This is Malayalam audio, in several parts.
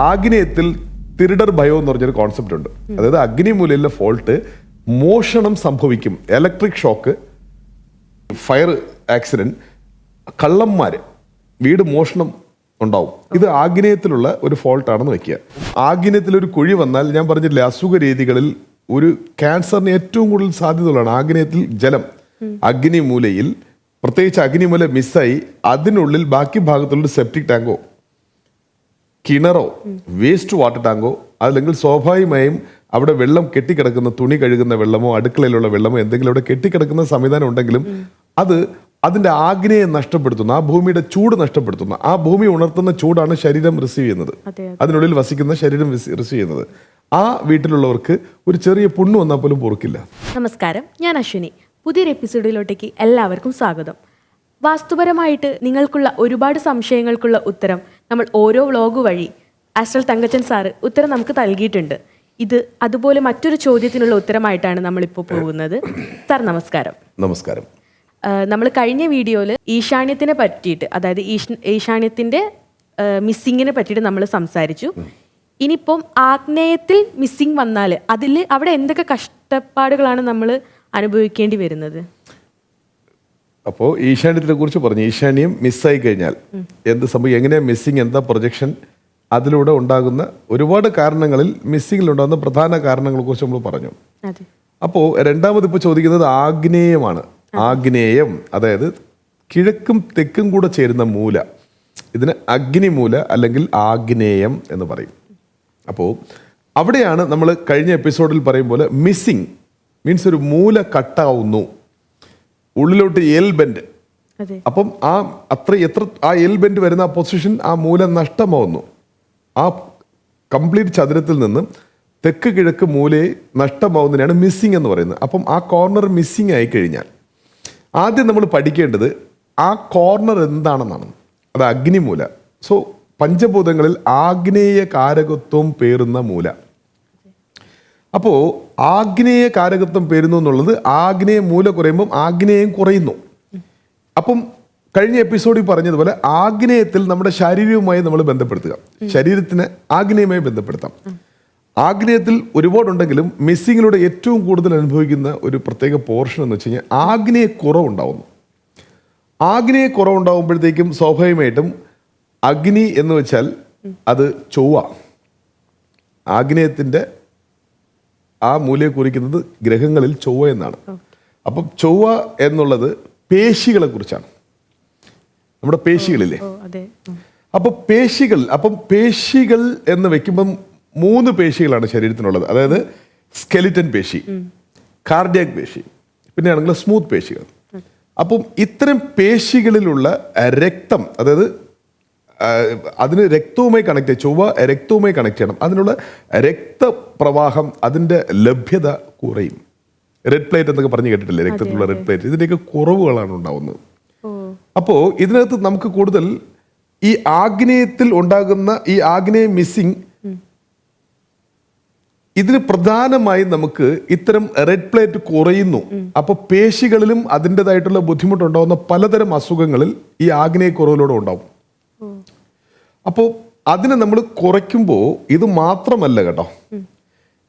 ആഗ്നേയത്തിൽ തിരുടർ ഭയം എന്ന് പറഞ്ഞൊരു കോൺസെപ്റ്റ് ഉണ്ട്. അതായത് അഗ്നിമൂലയിലെ ഫോൾട്ട് മോഷണം സംഭവിക്കും, ഇലക്ട്രിക് ഷോക്ക്, ഫയർ ആക്സിഡന്റ്, കള്ളന്മാര്, വീട് മോഷണം ഉണ്ടാവും. ഇത് ആഗ്നേയത്തിലുള്ള ഒരു ഫോൾട്ട് ആണെന്ന് വെക്കുക. ആഗ്നേയത്തിൽ ഒരു കുഴി വന്നാൽ ഞാൻ പറഞ്ഞില്ലേ, അസുഖ രീതികളിൽ ഒരു ക്യാൻസറിന് ഏറ്റവും കൂടുതൽ സാധ്യതയുള്ളതാണ്. ആഗ്നേയത്തിൽ ജലം, അഗ്നിമൂലയിൽ പ്രത്യേകിച്ച് അഗ്നിമൂല മിസ്സായി അതിനുള്ളിൽ ബാക്കി ഭാഗത്തുള്ള സെപ്റ്റിക് ടാങ്കോ കിണറോ വേസ്റ്റ് വാട്ടർ ടാങ്കോ അല്ലെങ്കിൽ സ്വാഭാവികമായും അവിടെ വെള്ളം കെട്ടിക്കിടക്കുന്ന, തുണി കഴുകുന്ന വെള്ളമോ അടുക്കളയിലുള്ള വെള്ളമോ എന്തെങ്കിലും അവിടെ കെട്ടിക്കിടക്കുന്ന സംവിധാനം ഉണ്ടെങ്കിലും അത് അതിന്റെ ആഗ്നേയം നഷ്ടപ്പെടുത്തുന്നു, ആ ഭൂമിയുടെ ചൂട് നഷ്ടപ്പെടുത്തുന്നു. ആ ഭൂമി ഉണർത്തുന്ന ചൂടാണ് ശരീരം റിസീവ് ചെയ്യുന്നത്, അതിനുള്ളിൽ വസിക്കുന്ന ശരീരം റിസീവ് ചെയ്യുന്നത്. ആ വീട്ടിലുള്ളവർക്ക് ഒരു ചെറിയ പുണ്ണ് വന്നാൽ പോലും പൊറുക്കില്ല. നമസ്കാരം, ഞാൻ അശ്വിനി. പുതിയൊരു എപ്പിസോഡിലോട്ടേക്ക് എല്ലാവർക്കും സ്വാഗതം. വാസ്തുപരമായിട്ട് നിങ്ങൾക്കുള്ള ഒരുപാട് സംശയങ്ങൾക്കുള്ള ഉത്തരം നമ്മൾ ഓരോ വ്ളോഗ് വഴി ആസ്ട്രൽ തങ്കച്ചൻ സാറ് ഉത്തരം നമുക്ക് നൽകിയിട്ടുണ്ട്. ഇത് അതുപോലെ മറ്റൊരു ചോദ്യത്തിനുള്ള ഉത്തരമായിട്ടാണ് നമ്മളിപ്പോൾ പോകുന്നത്. സാർ നമസ്കാരം. നമസ്കാരം. നമ്മൾ കഴിഞ്ഞ വീഡിയോയിൽ ഈശാന്യത്തിനെ പറ്റിയിട്ട്, അതായത് ഈശാന്യത്തിൻ്റെ മിസ്സിങ്ങിനെ പറ്റിയിട്ട് നമ്മൾ സംസാരിച്ചു. ഇനിയിപ്പം ആഗ്നേയത്തിൽ മിസ്സിങ് വന്നാൽ അവിടെ എന്തൊക്കെ കഷ്ടപ്പാടുകളാണ് നമ്മൾ അനുഭവിക്കേണ്ടി വരുന്നത്? അപ്പോൾ ഈശാന്യത്തിനെ കുറിച്ച് പറഞ്ഞു. ഈശാന്യം മിസ്സായി കഴിഞ്ഞാൽ എന്ത് സംഭവം, എങ്ങനെയാ മിസ്സിങ്, എന്താ പ്രൊജക്ഷൻ, അതിലൂടെ ഉണ്ടാകുന്ന ഒരുപാട് കാരണങ്ങളിൽ മിസ്സിങ്ങിലുണ്ടാകുന്ന പ്രധാന കാരണങ്ങളെ കുറിച്ച് നമ്മൾ പറഞ്ഞു. അപ്പോൾ രണ്ടാമത് ഇപ്പോൾ ചോദിക്കുന്നത് ആഗ്നേയമാണ്. ആഗ്നേയം അതായത് കിഴക്കും തെക്കും കൂടെ ചേരുന്ന മൂല, ഇതിന് അഗ്നിമൂല അല്ലെങ്കിൽ ആഗ്നേയം എന്ന് പറയും. അപ്പോൾ അവിടെയാണ് നമ്മൾ കഴിഞ്ഞ എപ്പിസോഡിൽ പറയും പോലെ മിസ്സിങ് മീൻസ് ഒരു മൂല കട്ടാവുന്നു, ഉള്ളിലോട്ട് എൽ ബെൻഡ്. അപ്പം ആ എൽ ബെൻഡ് വരുന്ന ആ പൊസിഷൻ, ആ മൂല നഷ്ടമാവുന്നു. ആ കംപ്ലീറ്റ് ചതുരത്തിൽ നിന്ന് തെക്ക് കിഴക്ക് മൂലയെ നഷ്ടമാവുന്നതിനാണ് മിസ്സിങ് എന്ന് പറയുന്നത്. അപ്പം ആ കോർണർ മിസ്സിങ് ആയി കഴിഞ്ഞാൽ ആദ്യം നമ്മൾ പഠിക്കേണ്ടത് ആ കോർണർ എന്താണെന്നാണ്. അത് അഗ്നിമൂല. സോ പഞ്ചഭൂതങ്ങളിൽ ആഗ്നേയ കാരകത്വം പേറുന്ന മൂല. അപ്പോൾ ആഗ്നേയ കാരകത്വം പേരുന്നു എന്നുള്ളത് ആഗ്നേയ മൂല കുറയുമ്പം ആഗ്നേയം കുറയുന്നു. അപ്പം കഴിഞ്ഞ എപ്പിസോഡിൽ പറഞ്ഞതുപോലെ ആഗ്നേയത്തിൽ നമ്മുടെ ശരീരവുമായി നമ്മൾ ബന്ധപ്പെടുത്തുക, ശരീരത്തിന് ആഗ്നേയമായി ബന്ധപ്പെടുത്താം. ആഗ്നേയത്തിൽ ഒരുപാടുണ്ടെങ്കിലും മിസ്സിങ്ങിലൂടെ ഏറ്റവും കൂടുതൽ അനുഭവിക്കുന്ന ഒരു പ്രത്യേക പോർഷൻ എന്ന് വെച്ച് കഴിഞ്ഞാൽ ആഗ്നേയ കുറവുണ്ടാവുന്നു. ആഗ്നേയ കുറവുണ്ടാകുമ്പോഴത്തേക്കും സ്വാഭാവികമായിട്ടും അഗ്നി എന്ന് വെച്ചാൽ അത് ചൊവ്വ. ആഗ്നേയത്തിൻ്റെ ആ മൂലയെ കുറിക്കുന്നത് ഗ്രഹങ്ങളിൽ ചൊവ്വ എന്നാണ്. അപ്പം ചൊവ്വ എന്നുള്ളത് പേശികളെ കുറിച്ചാണ്, നമ്മുടെ പേശികളില്ലേ. അപ്പം പേശികൾ എന്ന് വെക്കുമ്പം 3 പേശികളാണ് ശരീരത്തിനുള്ളത്. അതായത് സ്കെലിറ്റൻ പേശി, കാർഡിയാക് പേശി, പിന്നെ ആണെങ്കിൽ സ്മൂത്ത് പേശികൾ. അപ്പം ഇത്തരം പേശികളിലുള്ള രക്തം, അതായത് അതിന് രക്തവുമായി കണക്ട് ചെയ്യും, ചൊവ്വ രക്തവുമായി കണക്ട് ചെയ്യണം. അതിനുള്ള രക്തപ്രവാഹം, അതിൻ്റെ ലഭ്യത കുറയും. റെഡ് പ്ലേറ്റ് എന്നൊക്കെ പറഞ്ഞു കേട്ടിട്ടില്ലേ, രക്തത്തിലുള്ള റെഡ് പ്ലേറ്റ്, ഇതിൻ്റെയൊക്കെ കുറവുകളാണ് ഉണ്ടാവുന്നത്. അപ്പോൾ ഇതിനകത്ത് നമുക്ക് കൂടുതൽ ഈ ആഗ്നേയത്തിൽ ഉണ്ടാകുന്ന ഈ ആഗ്നേയ മിസ്സിങ്, ഇതിന് പ്രധാനമായും നമുക്ക് ഇത്തരം റെഡ് പ്ലേറ്റ് കുറയുന്നു. അപ്പോൾ പേശികളിലും അതിൻ്റെതായിട്ടുള്ള ബുദ്ധിമുട്ടുണ്ടാകുന്ന പലതരം അസുഖങ്ങളിൽ ഈ ആഗ്നേയ കുറവിലൂടെ ഉണ്ടാവും. അപ്പോൾ അതിനെ നമ്മൾ കുറയ്ക്കുമ്പോൾ ഇത് മാത്രമല്ല കേട്ടോ,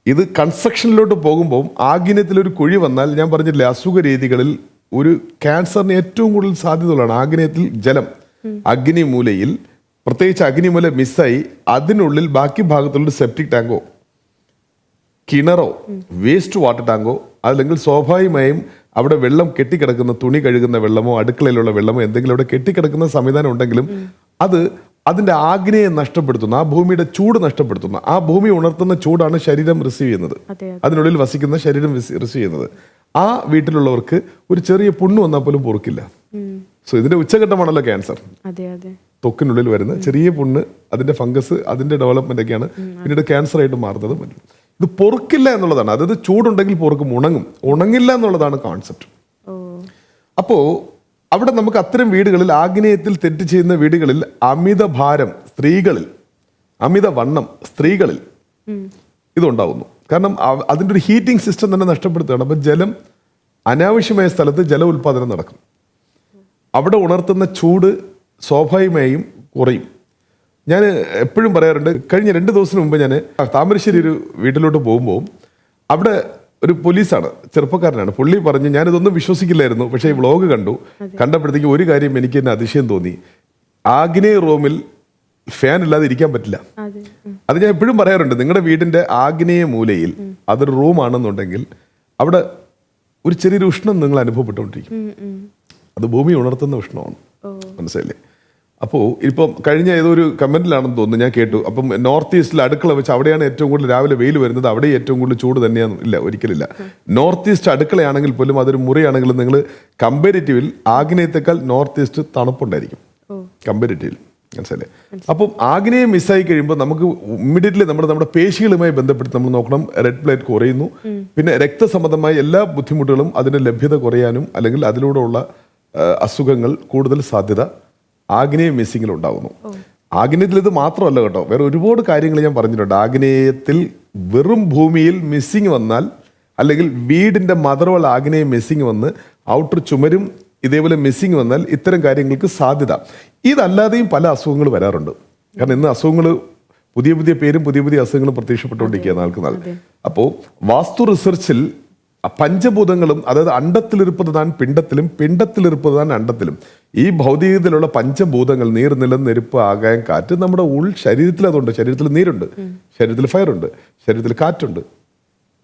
ഇത് കൺസ്ട്രക്ഷനിലോട്ട് പോകുമ്പോൾ ആഗ്നേയത്തിലൊരു കുഴി വന്നാൽ ഞാൻ പറഞ്ഞില്ലേ, അസുഖ രീതികളിൽ ഒരു ക്യാൻസറിന് ഏറ്റവും കൂടുതൽ സാധ്യതയുള്ളതാണ്. ആഗ്നേയത്തിൽ ജലം, അഗ്നിമൂലയിൽ പ്രത്യേകിച്ച് അഗ്നിമൂല മിസ്സായി അതിനുള്ളിൽ ബാക്കി ഭാഗത്തുള്ള സെപ്റ്റിക് ടാങ്കോ കിണറോ വേസ്റ്റ് വാട്ടർ ടാങ്കോ അല്ലെങ്കിൽ സ്വാഭാവികമായും അവിടെ വെള്ളം കെട്ടിക്കിടക്കുന്ന, തുണി കഴുകുന്ന വെള്ളമോ അടുക്കളയിലുള്ള വെള്ളമോ എന്തെങ്കിലും അവിടെ കെട്ടിക്കിടക്കുന്ന സംവിധാനം ഉണ്ടെങ്കിലും അത് അതിന്റെ ആഗ്നേയം നഷ്ടപ്പെടുത്തുന്നു, ആ ഭൂമിയുടെ ചൂട് നഷ്ടപ്പെടുത്തുന്നു. ആ ഭൂമി ഉണർത്തുന്ന ചൂടാണ് ശരീരം റിസീവ് ചെയ്യുന്നത്, അതിനുള്ളിൽ വസിക്കുന്ന ശരീരം റിസീവ് ചെയ്യുന്നത്. ആ വീട്ടിലുള്ളവർക്ക് ഒരു ചെറിയ പുണ്ണ് വന്നാൽ പോലും പൊറുക്കില്ല. സോ ഇതിന്റെ ഉച്ചഘട്ടമാണല്ലോ ക്യാൻസർ. ത്വക്കിനുള്ളിൽ വരുന്ന ചെറിയ പുണ്ണ്, അതിന്റെ ഫംഗസ്, അതിന്റെ ഡെവലപ്മെന്റ് ഒക്കെയാണ് പിന്നീട് ക്യാൻസർ ആയിട്ട് മാറുന്നത്. ഇത് പൊറുക്കില്ല എന്നുള്ളതാണ്. അതായത് ചൂടുണ്ടെങ്കിൽ പൊറുക്കും, ഉണങ്ങില്ല എന്നുള്ളതാണ് കോൺസെപ്റ്റ്. അപ്പോൾ അവിടെ നമുക്ക് അത്തരം വീടുകളിൽ, ആഗ്നേയത്തിൽ തെറ്റ് ചെയ്യുന്ന വീടുകളിൽ അമിത ഭാരം സ്ത്രീകളിൽ, അമിത വണ്ണം സ്ത്രീകളിൽ ഇതുണ്ടാവുന്നു. കാരണം അതിൻ്റെ ഒരു ഹീറ്റിംഗ് സിസ്റ്റം തന്നെ നഷ്ടപ്പെടുത്തുകയാണ്. അപ്പം ജലം, അനാവശ്യമായ സ്ഥലത്ത് ജല ഉൽപാദനം നടക്കും. അവിടെ ഉണർത്തുന്ന ചൂട് സ്വാഭാവികമായും കുറയും. ഞാൻ എപ്പോഴും പറയാറുണ്ട്, കഴിഞ്ഞ 2 ദിവസത്തിന് മുമ്പ് ഞാൻ താമരശ്ശേരി ഒരു വീട്ടിലോട്ട് പോകുമ്പോൾ അവിടെ ഒരു പോലീസാണ്, ചെറുപ്പക്കാരനാണ്. പുള്ളി പറഞ്ഞു, ഞാനിതൊന്നും വിശ്വസിക്കില്ലായിരുന്നു, പക്ഷേ ഈ വ്ളോഗ് കണ്ടപ്പോഴത്തേക്ക് ഒരു കാര്യം എനിക്ക് തന്നെ അതിശയം തോന്നി. ആഗ്നേയ റൂമിൽ ഫാൻ ഇല്ലാതെ ഇരിക്കാൻ പറ്റില്ല. അത് ഞാൻ എപ്പോഴും പറയാറുണ്ട്, നിങ്ങളുടെ വീടിന്റെ ആഗ്നേയ മൂലയിൽ അതൊരു റൂമാണെന്നുണ്ടെങ്കിൽ അവിടെ ഒരു ചെറിയൊരു ഉഷ്ണം നിങ്ങൾ അനുഭവപ്പെട്ടുകൊണ്ടിരിക്കും. അത് ഭൂമി ഉണർത്തുന്ന ഉഷ്ണമാണ്, മനസ്സിലല്ലേ? അപ്പോൾ ഇപ്പം കഴിഞ്ഞ ഏതൊരു കമന്റിലാണെന്ന് തോന്നുന്നു ഞാൻ കേട്ടു. അപ്പം നോർത്ത് ഈസ്റ്റിൽ അടുക്കള വെച്ച് അവിടെയാണ് ഏറ്റവും കൂടുതൽ രാവിലെ വെയിൽ വരുന്നത്, അവിടെ ഏറ്റവും കൂടുതൽ ചൂട് തന്നെയാണ്. ഇല്ല, ഒരിക്കലില്ല. നോർത്ത് ഈസ്റ്റ് അടുക്കളയാണെങ്കിൽ പോലും അതൊരു മുറിയാണെങ്കിലും നിങ്ങൾ കമ്പാരിറ്റീവിൽ ആഗ്നേയത്തെക്കാൾ നോർത്ത് ഈസ്റ്റ് തണുപ്പുണ്ടായിരിക്കും കമ്പാരിറ്റീവിൽ, മനസ്സിലല്ലേ? അപ്പം ആഗ്നേയം മിസ്സായി കഴിയുമ്പോൾ നമുക്ക് ഇമ്മീഡിയറ്റ്ലി നമ്മുടെ പേശികളുമായി ബന്ധപ്പെട്ട് നമ്മൾ നോക്കണം. റെഡ് പ്ലേറ്റ് കുറയുന്നു, പിന്നെ രക്തസംബന്ധമായ എല്ലാ ബുദ്ധിമുട്ടുകളും അതിന്റെ ലഭ്യത കുറയാനും അല്ലെങ്കിൽ അതിലൂടെ ഉള്ള അസുഖങ്ങൾ കൂടുതൽ സാധ്യത ആഗ്നേയ മിസ്സിങ്ങിൽ ഉണ്ടാകുന്നു. ആഗ്നേയത്തിൽ ഇത് മാത്രമല്ല കേട്ടോ, വേറെ ഒരുപാട് കാര്യങ്ങൾ ഞാൻ പറഞ്ഞിട്ടുണ്ട്. ആഗ്നേയത്തിൽ വെറും ഭൂമിയിൽ മിസ്സിങ് വന്നാൽ, അല്ലെങ്കിൽ വീടിന്റെ മദർവൾ ആഗ്നേയം മിസ്സിങ് വന്ന് ഔട്ടർ ചുമരും ഇതേപോലെ മിസ്സിങ് വന്നാൽ ഇത്തരം കാര്യങ്ങൾക്ക് സാധ്യത. ഇതല്ലാതെയും പല അസുഖങ്ങൾ വരാറുണ്ട്. കാരണം ഇന്ന് അസുഖങ്ങൾ പുതിയ പുതിയ പേരും പുതിയ പുതിയ അസുഖങ്ങളും പ്രത്യക്ഷപ്പെട്ടുകൊണ്ടിരിക്കുക നാൾക്ക് നാൾ. അപ്പോൾ വാസ്തു റിസർച്ചിൽ പഞ്ചഭൂതങ്ങളും, അതായത് അണ്ടത്തിലിരുപ്പതാണ് പിണ്ടത്തിലും, പിണ്ടത്തിലിരുപ്പതാണ് അണ്ടത്തിലും, ഈ ഭൗതികത്തിലുള്ള പഞ്ചഭൂതങ്ങൾ നീർ, നിലം, നെരുപ്പ്, ആകായം, കാറ്റ്, നമ്മുടെ ശരീരത്തിൽ അതുണ്ട്. ശരീരത്തിൽ നീരുണ്ട്, ശരീരത്തിൽ ഫയറുണ്ട്, ശരീരത്തിൽ കാറ്റുണ്ട്.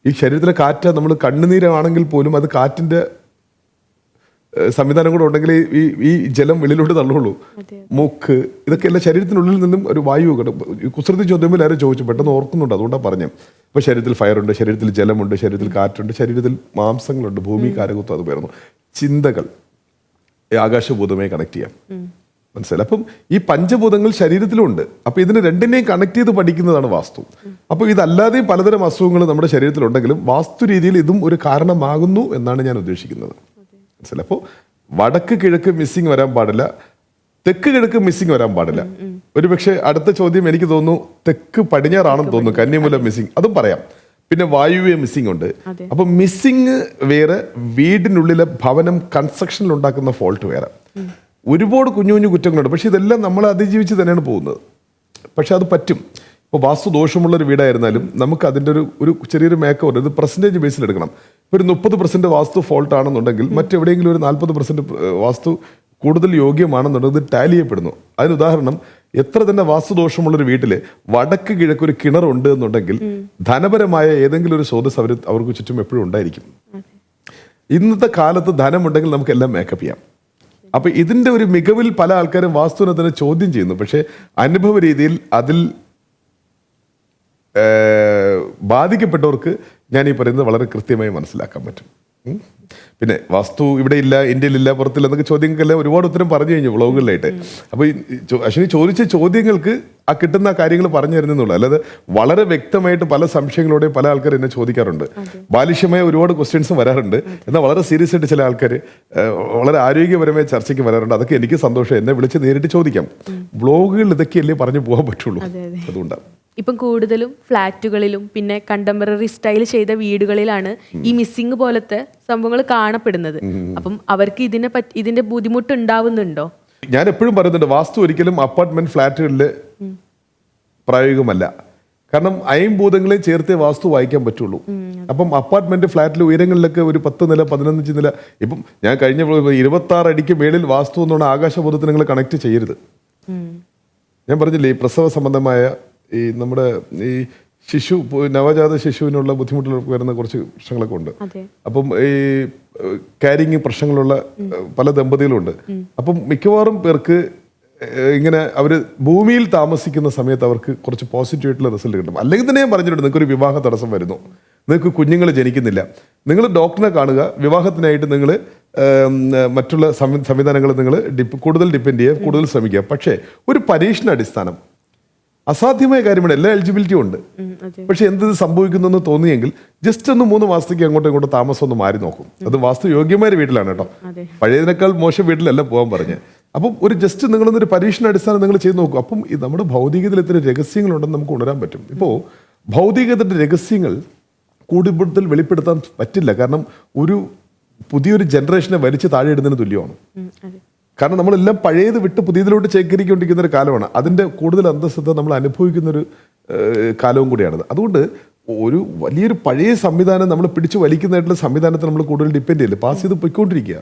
ഈ ശരീരത്തിലെ കാറ്റ് നമ്മൾ കണ്ണുനീരാണെങ്കിൽ പോലും അത് കാറ്റിന്റെ സംവിധാനം കൂടെ ഉണ്ടെങ്കിൽ ഈ ജലം വെളിയിലോട്ട് തള്ളുള്ളൂ. മൂക്ക്, ഇതൊക്കെ എല്ലാം ശരീരത്തിനുള്ളിൽ നിന്നും ഒരു വായു. കുസൃതി ചോദ്യത്തിൽ ആരും ചോദിച്ചു, പെട്ടെന്ന് ഓർക്കുന്നുണ്ട്, അതുകൊണ്ടാണ് പറഞ്ഞത്. ഇപ്പൊ ശരീരത്തിൽ ഫയറുണ്ട്, ശരീരത്തിൽ ജലമുണ്ട്, ശരീരത്തിൽ കാറ്റുണ്ട്, ശരീരത്തിൽ മാംസങ്ങളുണ്ട്, ഭൂമി കാരകത്വം അത് പേർന്നു. ചിന്തകൾ ആകാശഭൂതമായി കണക്ട് ചെയ്യാം, മനസ്സിലായി? അപ്പം ഈ പഞ്ചഭൂതങ്ങൾ ശരീരത്തിലുണ്ട്. അപ്പൊ ഇതിന് രണ്ടിനെയും കണക്ട് ചെയ്ത് പഠിക്കുന്നതാണ് വാസ്തു. അപ്പൊ ഇതല്ലാതെയും പലതരം അസുഖങ്ങൾ നമ്മുടെ ശരീരത്തിലുണ്ടെങ്കിലും വാസ്തു രീതിയിൽ ഇതും ഒരു കാരണമാകുന്നു എന്നാണ് ഞാൻ ഉദ്ദേശിക്കുന്നത്, മനസ്സിലായി? അപ്പോൾ വടക്ക് കിഴക്ക് മിസ്സിങ് വരാൻ പാടില്ല, തെക്ക് കിഴക്ക് മിസ്സിങ് വരാൻ പാടില്ല. ഒരുപക്ഷെ അടുത്ത ചോദ്യം എനിക്ക് തോന്നുന്നു തെക്ക് പടിഞ്ഞാറാണെന്ന് തോന്നുന്നു, കന്യമൂല മിസ്സിങ്, അതും പറയാം. പിന്നെ വായുവ്യ മിസ്സിങ് ഉണ്ട്. അപ്പൊ മിസ്സിങ് വേറെ, വീടിനുള്ളിലെ ഭവനം കൺസ്ട്രക്ഷനിൽ ഉണ്ടാക്കുന്ന ഫോൾട്ട് വേറെ. ഒരുപാട് കുഞ്ഞു കുഞ്ഞു കുറ്റങ്ങളുണ്ട്. പക്ഷെ ഇതെല്ലാം നമ്മൾ അതിജീവിച്ച് തന്നെയാണ് പോകുന്നത്. പക്ഷെ അത് പറ്റും. ഇപ്പോൾ വാസ്തു ദോഷമുള്ളൊരു വീടായിരുന്നാലും നമുക്ക് അതിൻ്റെ ഒരു ചെറിയൊരു മേക്ക് ഓവർ, ഇത് പെർസെൻറ്റേജ് ബേസിൽ എടുക്കണം. ഇപ്പോൾ ഒരു 30% വാസ്തു ഫോൾട്ട് ആണെന്നുണ്ടെങ്കിൽ മറ്റെവിടെയെങ്കിലും ഒരു 40% വാസ്തു കൂടുതൽ യോഗ്യമാണെന്നുണ്ടെങ്കിൽ ഇത് ടാലി ചെയ്യപ്പെടുന്നു. അതിന് ഉദാഹരണം, എത്ര തന്നെ വാസ്തുദോഷമുള്ളൊരു വീട്ടിൽ വടക്ക് കിഴക്ക് ഒരു കിണറുണ്ട് എന്നുണ്ടെങ്കിൽ ധനപരമായ ഏതെങ്കിലും ഒരു സ്രോതസ് അവർക്ക് ചുറ്റും എപ്പോഴും ഉണ്ടായിരിക്കും. ഇന്നത്തെ കാലത്ത് ധനമുണ്ടെങ്കിൽ നമുക്ക് എല്ലാം മേക്കപ്പ് ചെയ്യാം. അപ്പൊ ഇതിന്റെ ഒരു മികവിൽ പല ആൾക്കാരും വാസ്തുവിനെ തന്നെ ചോദ്യം ചെയ്യുന്നു. പക്ഷെ അനുഭവ രീതിയിൽ അതിൽ ബാധിക്കപ്പെട്ടവർക്ക് ഞാൻ ഈ പറയുന്നത് വളരെ കൃത്യമായി മനസ്സിലാക്കാൻ പറ്റും. പിന്നെ വാസ്തു ഇവിടെ ഇല്ല, ഇന്ത്യയിലില്ല, പുറത്തില്ല എന്നൊക്കെ ചോദ്യങ്ങൾക്കെല്ലാം ഒരുപാട് ഉത്തരം പറഞ്ഞു കഴിഞ്ഞു വ്ളോഗുകളിലായിട്ട്. അപ്പോൾ ഈ അശ്വിനി ചോദിച്ച ചോദ്യങ്ങൾക്ക് ആ കിട്ടുന്ന കാര്യങ്ങൾ പറഞ്ഞു തരുന്നുള്ളൂ. അല്ലാതെ വളരെ വ്യക്തമായിട്ട് പല സംശയങ്ങളോടെ പല ആൾക്കാർ എന്നെ ചോദിക്കാറുണ്ട്. ബാലിഷ്യമായ ഒരുപാട് ക്വസ്റ്റ്യൻസും വരാറുണ്ട്. എന്നാൽ വളരെ സീരിയസ് ആയിട്ട് ചില ആൾക്കാർ വളരെ ആരോഗ്യപരമായ ചർച്ചയ്ക്ക് വരാറുണ്ട്. അതൊക്കെ എനിക്ക് സന്തോഷം. എന്നെ വിളിച്ച് നേരിട്ട് ചോദിക്കാം. വ്ളോഗുകളിൽ ഇതൊക്കെയല്ലേ പറഞ്ഞു പോകാൻ പറ്റുള്ളൂ, അതുകൊണ്ടാണ്. ഇപ്പം കൂടുതലും ഫ്ലാറ്റുകളിലും പിന്നെ കണ്ടംപററി സ്റ്റൈൽ ചെയ്ത വീടുകളിലാണ് ഈ മിസ്സിങ് പോലത്തെ സംഭവങ്ങൾ കാണപ്പെടുന്നത്. അപ്പം അവർക്ക് ഇതിന്റെ ബുദ്ധിമുട്ട് ഉണ്ടാവുന്നുണ്ടോ? ഞാൻ എപ്പോഴും പറയുന്നുണ്ട്, വാസ്തു ഒരിക്കലും അപ്പാർട്ട്മെന്റ് ഫ്ലാറ്റുകളിൽ പ്രായോഗികമല്ല. കാരണം അയംഭൂതങ്ങളെ ചേർത്തേ വാസ്തു വായിക്കാൻ പറ്റുള്ളൂ. അപ്പം അപ്പാർട്ട്മെന്റ് ഫ്ലാറ്റിൽ ഉയരങ്ങളിലൊക്കെ ഒരു 10 നില 15 നില, ഇപ്പം ഞാൻ കഴിഞ്ഞ 26 അടിക്ക് മേളിൽ വാസ്തു എന്നുള്ള ആകാശബോധത്തിന് നിങ്ങൾ കണക്ട് ചെയ്യരുത്. ഞാൻ പറഞ്ഞില്ലേ, ഈ പ്രസവ സംബന്ധമായ ഈ നമ്മുടെ ഈ നവജാത ശിശുവിനുള്ള ബുദ്ധിമുട്ടുകൾക്ക് വരുന്ന കുറച്ച് പ്രശ്നങ്ങളൊക്കെ ഉണ്ട്. അപ്പം ഈ കാരിങ് പ്രശ്നങ്ങളുള്ള പല ദമ്പതികളുണ്ട്. അപ്പം മിക്കവാറും പേർക്ക് ഇങ്ങനെ അവര് ഭൂമിയിൽ താമസിക്കുന്ന സമയത്ത് അവർക്ക് കുറച്ച് പോസിറ്റീവ് ആയിട്ടുള്ള റിസൾട്ട് കിട്ടും. അല്ലെങ്കിൽ തന്നെ ഞാൻ പറഞ്ഞിട്ടുണ്ട്, നിങ്ങൾക്ക് ഒരു വിവാഹ തടസ്സം വരുന്നു, നിങ്ങൾക്ക് കുഞ്ഞുങ്ങൾ ജനിക്കുന്നില്ല, നിങ്ങൾ ഡോക്ടറെ കാണുക. വിവാഹത്തിനായിട്ട് നിങ്ങൾ മറ്റുള്ള സംവിധാനങ്ങൾ നിങ്ങൾ കൂടുതൽ ഡിപ്പെൻഡ് ചെയ്യുക, കൂടുതൽ ശ്രമിക്കുക. പക്ഷേ ഒരു പരീക്ഷണാടിസ്ഥാനം, അസാധ്യമായ കാര്യമാണ്. എല്ലാ എലിജിബിലിറ്റിയും ഉണ്ട്. പക്ഷെ എന്ത് സംഭവിക്കുന്നു എന്ന് തോന്നിയെങ്കിൽ ജസ്റ്റ് ഒന്ന് 3 മാസത്തേക്ക് അങ്ങോട്ടും ഇങ്ങോട്ടും താമസം ഒന്ന് മാറി നോക്കും. അത് വാസ്തു യോഗ്യമായ വീട്ടിലാണ് കേട്ടോ, പഴയതിനേക്കാൾ മോശം വീട്ടിലല്ല പോകാൻ പറഞ്ഞ്. അപ്പം ഒരു ജസ്റ്റ് നിങ്ങളൊന്നൊരു പരീക്ഷണാടിസ്ഥാനം നിങ്ങൾ ചെയ്ത് നോക്കും. അപ്പം നമ്മുടെ ഭൗതികതയിൽ ഇത്ര രഹസ്യങ്ങളുണ്ടെന്ന് നമുക്ക് ഉണരാൻ പറ്റും. ഇപ്പോൾ ഭൗതികതയുടെ രഹസ്യങ്ങൾ കൂടുതൽ വെളിപ്പെടുത്താൻ പറ്റില്ല. കാരണം ഒരു പുതിയൊരു ജനറേഷനെ വലിച്ച് താഴെ ഇടുന്നതിന് തുല്യമാണ്. കാരണം നമ്മളെല്ലാം പഴയത് വിട്ട് പുതിയതിലോട്ട് ചേക്കരിക്കൊണ്ടിരിക്കുന്ന ഒരു കാലമാണ്. അതിൻ്റെ കൂടുതൽ അന്തസ്സത്ത നമ്മൾ അനുഭവിക്കുന്നൊരു കാലവും കൂടിയാണത്. അതുകൊണ്ട് ഒരു വലിയൊരു പഴയ സംവിധാനം നമ്മൾ പിടിച്ചു വലിക്കുന്നതായിട്ടുള്ള സംവിധാനത്തെ നമ്മൾ കൂടുതൽ ഡിപ്പെൻഡ് ചെയ്യില്ല, പാസ് ചെയ്ത് പോയിക്കൊണ്ടിരിക്കുക.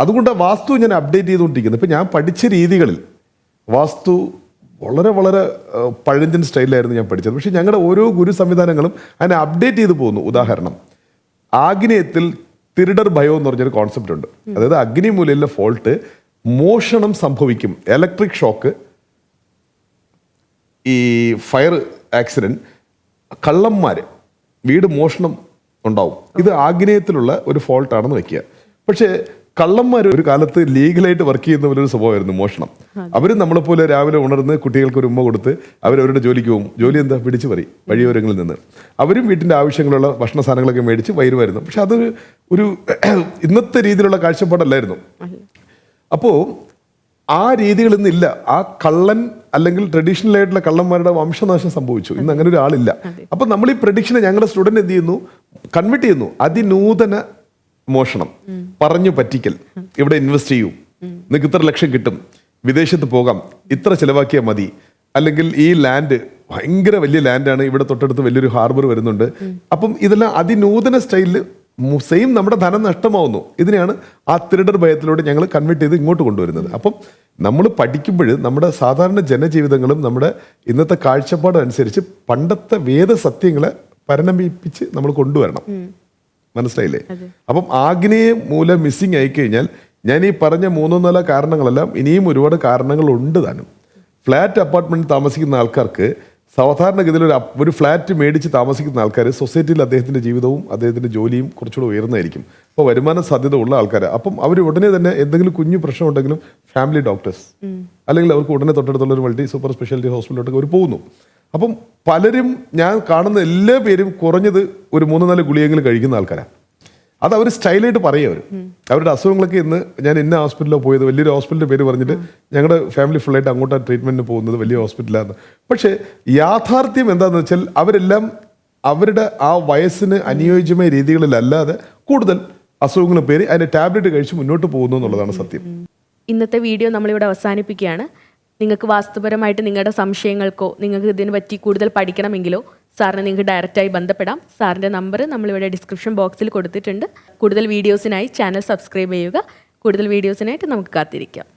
അതുകൊണ്ട് വാസ്തു ഞാൻ അപ്ഡേറ്റ് ചെയ്തുകൊണ്ടിരിക്കുന്നത്. ഇപ്പം ഞാൻ പഠിച്ച രീതികളിൽ വാസ്തു വളരെ വളരെ പഴഞ്ചൻ സ്റ്റൈലിലായിരുന്നു ഞാൻ പഠിച്ചത്. പക്ഷേ ഞങ്ങളുടെ ഓരോ ഗുരു സംവിധാനങ്ങളും അതിനെ അപ്ഡേറ്റ് ചെയ്ത് പോകുന്നു. ഉദാഹരണം, ആഗ്നേയത്തിൽ തിരുടർ ഭയം എന്ന് പറഞ്ഞൊരു കോൺസെപ്റ്റ് ഉണ്ട്. അതായത് അഗ്നി മൂലയിലെ ഫോൾട്ട് മോഷണം സംഭവിക്കും, ഇലക്ട്രിക് ഷോക്ക്, ഈ ഫയർ ആക്സിഡന്റ്, കള്ളന്മാർ, വീട് മോഷണം ഉണ്ടാവും. ഇത് ആഗ്നേയത്തിലുള്ള ഒരു ഫോൾട്ടാണെന്ന് വെക്കുക. പക്ഷേ കള്ളന്മാർ ഒരു കാലത്ത് ലീഗലായിട്ട് വർക്ക് ചെയ്യുന്ന പോലെ ഒരു സ്വഭാവമായിരുന്നു മോഷണം. അവർ നമ്മളെപ്പോലെ രാവിലെ ഉണർന്ന് കുട്ടികൾക്ക് ഒരു ഉമ്മ കൊടുത്ത് അവരവരുടെ ജോലിക്ക് പോകും. ജോലി എന്താ? പിടിച്ചു പറി വഴിയോരങ്ങളിൽ നിന്ന്. അവരും വീട്ടിൻ്റെ ആവശ്യങ്ങളുള്ള ഭക്ഷണ സാധനങ്ങളൊക്കെ മേടിച്ച് വരുമായിരുന്നു. പക്ഷെ അത് ഒരു ഇന്നത്തെ രീതിയിലുള്ള കാഴ്ചപ്പാടല്ലായിരുന്നു. അപ്പോൾ ആ രീതികൾ ഇന്നില്ല. ആ കള്ളൻ അല്ലെങ്കിൽ ട്രഡീഷണൽ ആയിട്ടുള്ള കള്ളന്മാരുടെ വംശനാശം സംഭവിച്ചു. ഇന്ന് അങ്ങനെ ഒരാളില്ല. അപ്പൊ നമ്മൾ ഈ പ്രഡിക്ഷനെ ഞങ്ങളുടെ സ്റ്റുഡന്റ് എന്ത് ചെയ്യുന്നു? കൺവിർട്ട് ചെയ്യുന്നു. അതിനൂതന മോഷണം, പറഞ്ഞു പറ്റിക്കൽ, ഇവിടെ ഇൻവെസ്റ്റ് ചെയ്യൂ, നിങ്ങൾക്ക് ഇത്ര ലക്ഷം കിട്ടും, വിദേശത്ത് പോകാം, ഇത്ര ചിലവാക്കിയാൽ മതി, അല്ലെങ്കിൽ ഈ ലാൻഡ് ഭയങ്കര വലിയ ലാൻഡാണ്, ഇവിടെ തൊട്ടടുത്ത് വലിയൊരു ഹാർബർ വരുന്നുണ്ട്. അപ്പം ഇതെല്ലാം അതിനൂതന സ്റ്റൈലിൽ സെയിം നമ്മുടെ ധനം നഷ്ടമാവുന്നു. ഇതിനെയാണ് ആ തിരുടർ ഭയത്തിലൂടെ ഞങ്ങൾ കൺവേർട്ട് ചെയ്ത് ഇങ്ങോട്ട് കൊണ്ടുവരുന്നത്. അപ്പം നമ്മൾ പഠിക്കുമ്പോൾ നമ്മുടെ സാധാരണ ജനജീവിതങ്ങളും നമ്മുടെ ഇന്നത്തെ കാഴ്ചപ്പാടനുസരിച്ച് പണ്ടത്തെ വേദസത്യങ്ങളെ പരിണമിപ്പിച്ച് നമ്മൾ കൊണ്ടുവരണം. മനസ്സിലായില്ലേ? അപ്പം ആഗ്നേയ മൂലം മിസ്സിങ് ആയിക്കഴിഞ്ഞാൽ ഞാൻ ഈ പറഞ്ഞ 3-4 കാരണങ്ങളെല്ലാം ഇനിയും ഒരുപാട് കാരണങ്ങളുണ്ട് താനും. ഫ്ലാറ്റ് അപ്പാർട്ട്മെന്റ് താമസിക്കുന്ന ആൾക്കാർക്ക് സാധാരണഗതിയിൽ ഒരു ഫ്ലാറ്റ് മേടിച്ച് താമസിക്കുന്ന ആൾക്കാർ സൊസൈറ്റിയിൽ അദ്ദേഹത്തിൻ്റെ ജീവിതവും അദ്ദേഹത്തിൻ്റെ ജോലിയും കുറച്ചുകൂടെ ഉയർന്നതായിരിക്കും. അപ്പോൾ വരുമാന സാധ്യത ഉള്ള ആൾക്കാർ. അപ്പം അവർ ഉടനെ തന്നെ എന്തെങ്കിലും കുഞ്ഞു പ്രശ്നം ഉണ്ടെങ്കിലും ഫാമിലി ഡോക്ടേഴ്സ് അല്ലെങ്കിൽ അവർക്ക് ഉടനെ തൊട്ടടുത്തുള്ള ഒരു മൾട്ടി സൂപ്പർ സ്പെഷ്യാലിറ്റി ഹോസ്പിറ്റലിലോട്ടൊക്കെ അവർ പോകുന്നു. അപ്പം പലരും ഞാൻ കാണുന്ന എല്ലാ പേരും കുറഞ്ഞത് ഒരു 3-4 ഗുളികയെങ്കിലും കഴിക്കുന്ന ആൾക്കാരാണ്. അത് അവർ സ്റ്റൈലായിട്ട് പറയും. അവരുടെ അസുഖങ്ങളൊക്കെ ഇന്ന് ഞാൻ ഇന്ന ഹോസ്പിറ്റലിലാണ് പോയത്, വലിയൊരു ഹോസ്പിറ്റലിൻ്റെ പേര് പറഞ്ഞിട്ട് ഞങ്ങളുടെ ഫാമിലി ഫുള്ളായിട്ട് അങ്ങോട്ടാണ് ട്രീറ്റ്മെൻറ്റിന് പോകുന്നത്, വലിയ ഹോസ്പിറ്റലാണ്. പക്ഷേ യാഥാർത്ഥ്യം എന്താണെന്ന് വെച്ചാൽ അവരെല്ലാം അവരുടെ ആ വയസ്സിന് അനുയോജ്യമായ രീതികളിലല്ലാതെ കൂടുതൽ അസുഖങ്ങൾ പേര് അതിൻ്റെ ടാബ്ലറ്റ് കഴിച്ച് മുന്നോട്ട് പോകുന്നു എന്നുള്ളതാണ് സത്യം. ഇന്നത്തെ വീഡിയോ നമ്മളിവിടെ അവസാനിപ്പിക്കുകയാണ്. നിങ്ങൾക്ക് വാസ്തുപരമായിട്ട് നിങ്ങളുടെ സംശയങ്ങൾക്കോ നിങ്ങൾക്ക് ഇതിനെ പറ്റി കൂടുതൽ പഠിക്കണമെങ്കിലോ സാറിനെ നിങ്ങൾക്ക് ഡയറക്റ്റായി ബന്ധപ്പെടാം. സാറിൻ്റെ നമ്പർ നമ്മളിവിടെ ഡിസ്ക്രിപ്ഷൻ ബോക്സിൽ കൊടുത്തിട്ടുണ്ട്. കൂടുതൽ വീഡിയോസിനായി ചാനൽ സബ്സ്ക്രൈബ് ചെയ്യുക. കൂടുതൽ വീഡിയോസിനായിട്ട് നമുക്ക് കാത്തിരിക്കാം.